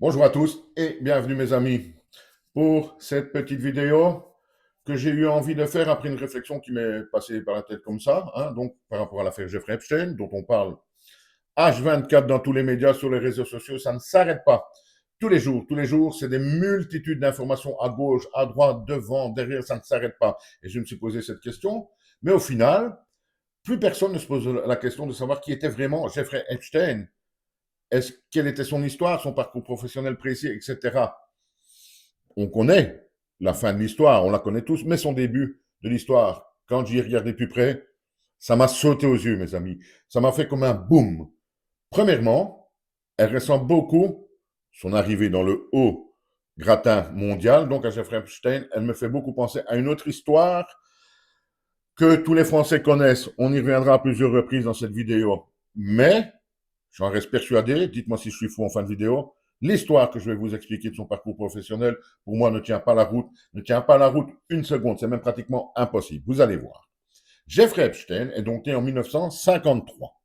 Bonjour à tous et bienvenue mes amis pour cette petite vidéo que j'ai eu envie de faire après une réflexion qui m'est passée par la tête comme ça, hein, donc par rapport à l'affaire Jeffrey Epstein, dont on parle H24 dans tous les médias, sur les réseaux sociaux, ça ne s'arrête pas. Tous les jours, c'est des multitudes d'informations à gauche, à droite, devant, derrière, ça ne s'arrête pas. Et je me suis posé cette question, mais au final, plus personne ne se pose la question de savoir qui était vraiment Jeffrey Epstein. Quelle était son histoire, son parcours professionnel précis, etc. On connaît la fin de l'histoire, on la connaît tous, mais son début de l'histoire, quand j'y ai regardé plus près, ça m'a sauté aux yeux, mes amis. Ça m'a fait comme un boum. Premièrement, elle ressemble beaucoup, son arrivée dans le haut gratin mondial, donc à Jeffrey Epstein, elle me fait beaucoup penser à une autre histoire que tous les Français connaissent. On y reviendra à plusieurs reprises dans cette vidéo. Mais j'en reste persuadé, dites-moi si je suis fou en fin de vidéo, l'histoire que je vais vous expliquer de son parcours professionnel, pour moi, ne tient pas la route, ne tient pas la route une seconde, c'est même pratiquement impossible. Vous allez voir. Jeffrey Epstein est donc né en 1953.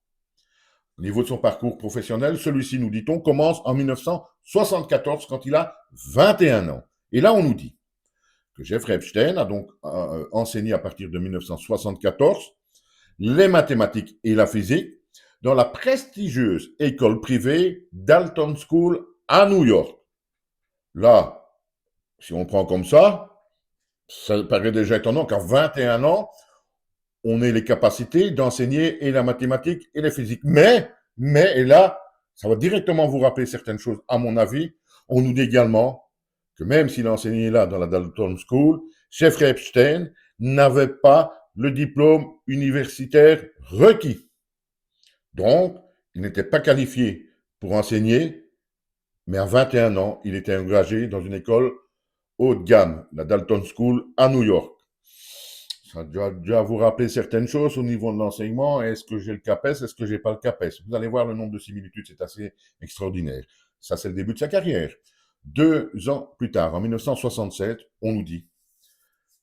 Au niveau de son parcours professionnel, celui-ci, nous dit-on, commence en 1974 quand il a 21 ans. Et là, on nous dit que Jeffrey Epstein a donc enseigné à partir de 1974 les mathématiques et la physique dans la prestigieuse école privée Dalton School à New York. Là, si on prend comme ça paraît déjà étonnant qu'à 21 ans, on ait les capacités d'enseigner et la mathématique et la physique. Et là, ça va directement vous rappeler certaines choses. À mon avis, on nous dit également que même s'il a enseigné là dans la Dalton School, Jeffrey Epstein n'avait pas le diplôme universitaire requis. Donc, il n'était pas qualifié pour enseigner, mais à 21 ans, il était engagé dans une école haut de gamme, la Dalton School à New York. Ça doit déjà vous rappeler certaines choses au niveau de l'enseignement. Est-ce que j'ai le CAPES? Est-ce que j'ai pas le CAPES? Vous allez voir le nombre de similitudes, c'est assez extraordinaire. Ça, c'est le début de sa carrière. 2 ans plus tard, en 1967, on nous dit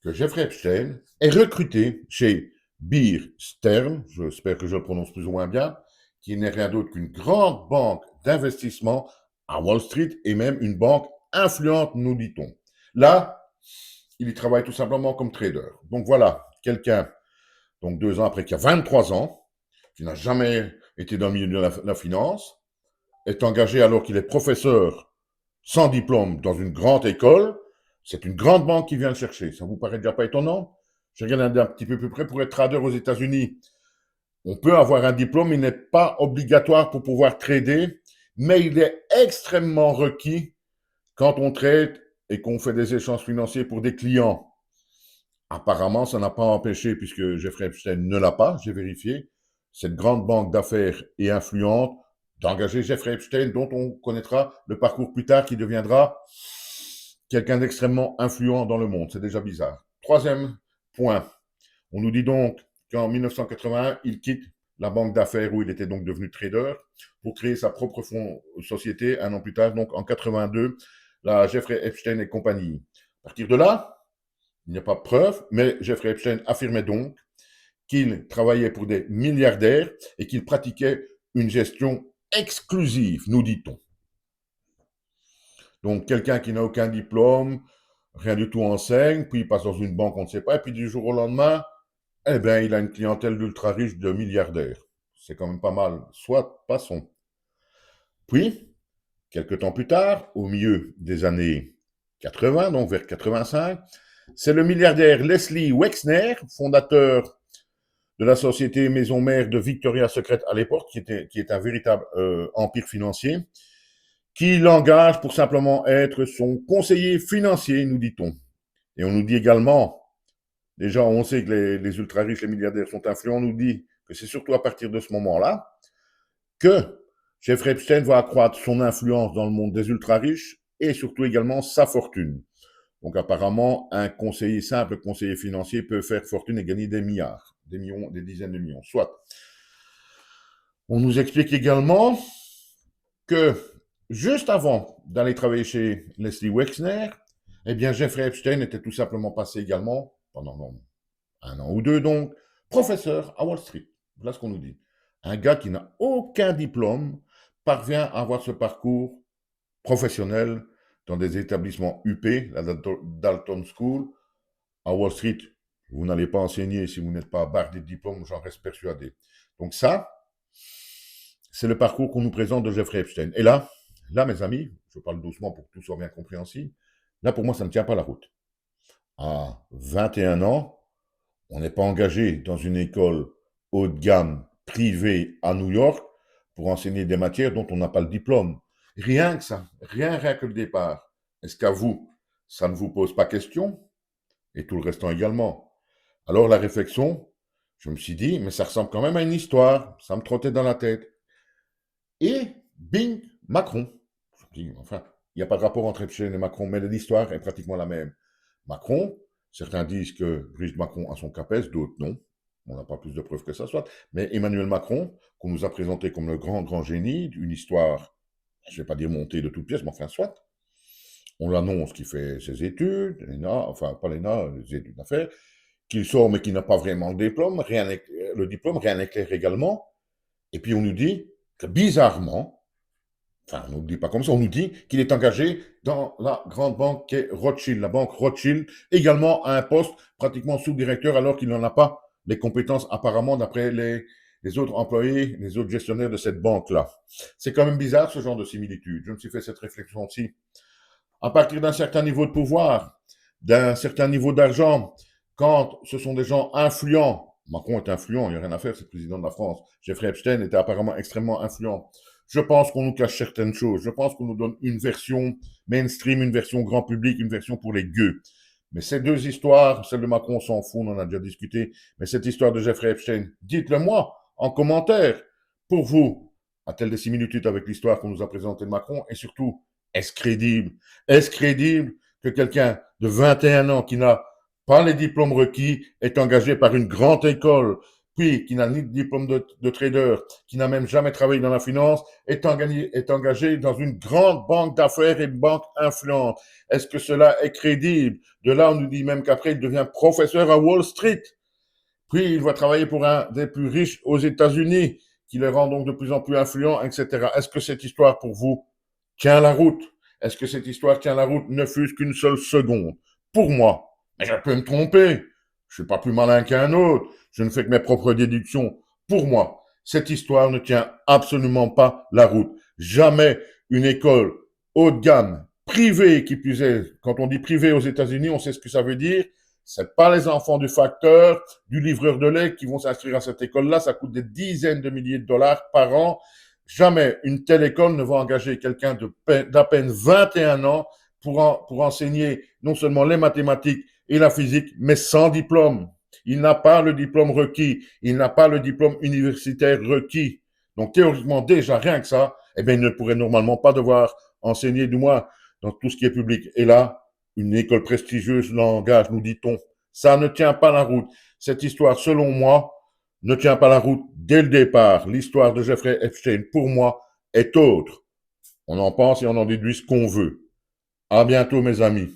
que Jeffrey Epstein est recruté chez Bear Stearns, j'espère que je le prononce plus ou moins bien, qui n'est rien d'autre qu'une grande banque d'investissement à Wall Street et même une banque influente, nous dit-on. Là, il y travaille tout simplement comme trader. Donc voilà, quelqu'un, donc 2 ans après, qui a 23 ans, qui n'a jamais été dans le milieu de la finance, est engagé alors qu'il est professeur sans diplôme dans une grande école. C'est une grande banque qui vient le chercher. Ça vous paraît déjà pas étonnant? Je regarde un petit peu plus près. Pour être trader aux États-Unis, on peut avoir un diplôme, il n'est pas obligatoire pour pouvoir trader, mais il est extrêmement requis quand on trade et qu'on fait des échanges financiers pour des clients. Apparemment, ça n'a pas empêché, puisque Jeffrey Epstein ne l'a pas, j'ai vérifié, cette grande banque d'affaires et influente d'engager Jeffrey Epstein, dont on connaîtra le parcours plus tard, qui deviendra quelqu'un d'extrêmement influent dans le monde. C'est déjà bizarre. Troisième point, on nous dit donc qu'en 1981, il quitte la banque d'affaires où il était donc devenu trader pour créer sa propre société un an plus tard, donc en 82, la Jeffrey Epstein et compagnie. À partir de là, il n'y a pas de preuve, mais Jeffrey Epstein affirmait donc qu'il travaillait pour des milliardaires et qu'il pratiquait une gestion exclusive, nous dit-on. Donc, quelqu'un qui n'a aucun diplôme, rien du tout enseigne, puis il passe dans une banque, on ne sait pas, et puis du jour au lendemain, eh bien, il a une clientèle d'ultra riches, de milliardaires. C'est quand même pas mal. Soit, passons. Puis, quelques temps plus tard, au milieu des années 80, donc vers 85, c'est le milliardaire Leslie Wexner, fondateur de la société maison mère de Victoria's Secret à l'époque, qui est un véritable empire financier, qui l'engage pour simplement être son conseiller financier, nous dit-on. Et on nous dit également, déjà on sait que les ultra riches, les milliardaires sont influents, on nous dit que c'est surtout à partir de ce moment-là que Jeffrey Epstein va accroître son influence dans le monde des ultra riches et surtout également sa fortune. Donc apparemment, un conseiller simple, conseiller financier peut faire fortune et gagner des milliards, des millions, des dizaines de millions, soit. On nous explique également que juste avant d'aller travailler chez Leslie Wexner, eh bien Jeffrey Epstein était tout simplement passé également, pendant 1 an ou 2 donc, professeur à Wall Street. Voilà ce qu'on nous dit. Un gars qui n'a aucun diplôme parvient à avoir ce parcours professionnel dans des établissements UP, la Dalton School, à Wall Street. Vous n'allez pas enseigner si vous n'êtes pas bardé de diplôme, j'en reste persuadé. Donc ça, c'est le parcours qu'on nous présente de Jeffrey Epstein. Et là, mes amis, je parle doucement pour que tout soit bien compréhensible, là, pour moi, ça ne tient pas la route. À 21 ans, on n'est pas engagé dans une école haut de gamme privée à New York pour enseigner des matières dont on n'a pas le diplôme. Rien que ça, rien que le départ. Est-ce qu'à vous, ça ne vous pose pas question? Et tout le restant également. Alors la réflexion, je me suis dit, mais ça ressemble quand même à une histoire, ça me trottait dans la tête. Et bing, Macron. Je me dis, enfin, il n'y a pas de rapport entre Epstein et Macron, mais l'histoire est pratiquement la même. Macron, certains disent que Brigitte Macron a son CAPES, d'autres non. On n'a pas plus de preuves que ça soit. Mais Emmanuel Macron, qu'on nous a présenté comme le grand génie, une histoire, je ne vais pas dire montée de toutes pièces, mais enfin, soit. On l'annonce qu'il fait ses études, l'ENA, enfin, pas l'ENA, les études d'affaires, qu'il sort mais qu'il n'a pas vraiment le diplôme, rien n'est clair également. Et puis on nous dit que bizarrement, enfin on ne nous dit pas comme ça, on nous dit qu'il est engagé dans la grande banque qui est Rothschild, la banque Rothschild, également à un poste pratiquement sous-directeur alors qu'il n'en a pas les compétences apparemment d'après les autres employés, les autres gestionnaires de cette banque-là. C'est quand même bizarre ce genre de similitude. Je me suis fait cette réflexion aussi. À partir d'un certain niveau de pouvoir, d'un certain niveau d'argent, quand ce sont des gens influents, Macron est influent, il n'y a rien à faire, c'est le président de la France, Jeffrey Epstein était apparemment extrêmement influent, je pense qu'on nous cache certaines choses, je pense qu'on nous donne une version mainstream, une version grand public, une version pour les gueux. Mais ces deux histoires, celle de Macron, on s'en fout, on en a déjà discuté, mais cette histoire de Jeffrey Epstein, dites-le moi en commentaire. Pour vous, a-t-elle des similitudes avec l'histoire qu'on nous a présentée de Macron? Et surtout, est-ce crédible? Est-ce crédible que quelqu'un de 21 ans qui n'a pas les diplômes requis est engagé par une grande école, puis qui n'a ni de diplôme de trader, qui n'a même jamais travaillé dans la finance, est engagé dans une grande banque d'affaires et une banque influente? Est-ce que cela est crédible? De là, on nous dit même qu'après, il devient professeur à Wall Street. Puis, il va travailler pour un des plus riches aux États-Unis, qui le rend donc de plus en plus influent, etc. Est-ce que cette histoire, pour vous, tient la route? Est-ce que cette histoire tient la route, ne fût-ce qu'une seule seconde? Pour moi. Mais je peux me tromper. Je suis pas plus malin qu'un autre. Je ne fais que mes propres déductions. Pour moi, cette histoire ne tient absolument pas la route. Jamais une école haut de gamme, privée qui plus est, quand on dit privée aux États-Unis, on sait ce que ça veut dire. C'est pas les enfants du facteur, du livreur de lait qui vont s'inscrire à cette école-là. Ça coûte des dizaines de milliers de dollars par an. Jamais une telle école ne va engager quelqu'un d'à peine 21 ans pour enseigner non seulement les mathématiques et la physique, mais sans diplôme. Il n'a pas le diplôme requis, il n'a pas le diplôme universitaire requis. Donc théoriquement, déjà, rien que ça, eh bien, il ne pourrait normalement pas devoir enseigner, du moins, dans tout ce qui est public. Et là, une école prestigieuse l'engage, nous dit-on. Ça ne tient pas la route. Cette histoire, selon moi, ne tient pas la route dès le départ. L'histoire de Jeffrey Epstein, pour moi, est autre. On en pense et on en déduit ce qu'on veut. À bientôt, mes amis.